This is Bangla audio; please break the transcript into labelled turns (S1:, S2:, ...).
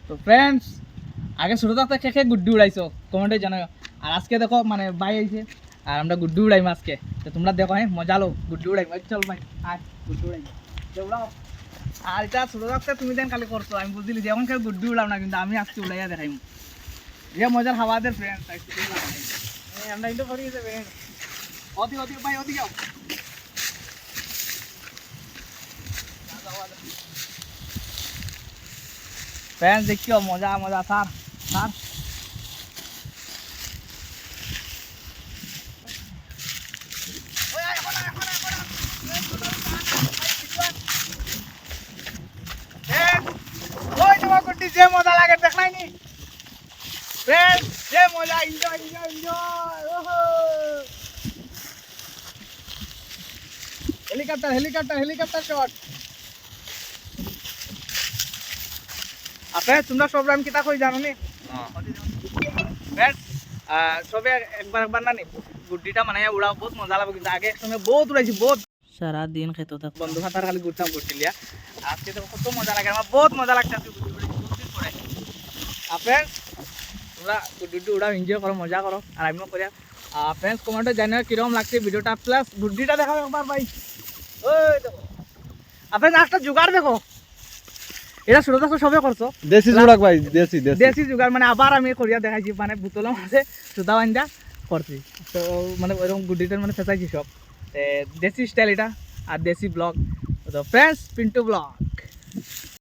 S1: তো ফ্রেন্ডস আগে ছোটো থাকতে কে কে গুড্ডি উড়াইছো কমেন্টে জানাও। আর আজকে দেখো মানে ভাই আইছে আর আমরা গুড্ডি উড়াইম আজকে। তো তোমরা দেখো হ্যাঁ মজা লো গুড্ডি উড়াইম। চল ভাই আয় গুড্ডি উড়াইম উড়াও। আর এটা ছোটো থাকতে তুমি দেন খালি করছো আমি বুঝলি যে এখন কেউ গুড্ডি উড়াও না, কিন্তু আমি আজকে উড়াইয়া দেখাইম যে মজার হাওয়াদের ফ্রেন্ডস। আমরা কিন্তু করি ফ্রেন্ড অতি অতি ভাই অতি যাও ফ্রেন্ডস দেখিও মজা মজা স্যার স্যার যে মজা লাগে দেখলাই নি ফ্রেন্ডস, যে মজা enjoy enjoy enjoy. Helicopter helicopter helicopter shot. আপনি তোমরা সব রাম কিতা কই জানো নি ফ্রেন্ডস? সবে একবার একবার না নি গুড্ডিটা মানে উড়াও বহুত মজা লাগবে, কিন্তু আগে একসঙ্গে বহুত উড়াইছি বহুত সারা দিন খেত থাক বন্ধু হাতার খালি ঘুরতাম করছিলিয়া। আজকে তো কত মজা লাগে, আমার বহুত মজা লাগছে আজকে গুড্ডি উড়াইছি করে। ফ্রেন্ডস তোমরা গুড্ডি উড়াও এনজয় করো মজা করো আর আমিও করিয়া। ফ্রেন্ডস কমেন্টে জানিও কিরকম লাগছে ভিডিওটা, প্লাস গুড্ডিটা দেখাও একবার ভাই। ওই দেখো আপনি একটা জোগাড় দেখো, এটা ছোট থাকো সবে করছো
S2: দেশি জোড়াক ভাই, দেশি দেশি
S1: দেশি জোগাড় মানে আবার আমি করিয়া দেখাইছি, মানে বোতলের মধ্যে সুতা বান্ধা করছি। তো মানে ওইরকম গুড্ডিটার মানে ফেসাইছি সব দেশি স্টাইল এটা আর দেশি ব্লগ। তো ফ্রেন্ডস পিন্টু ব্লগ।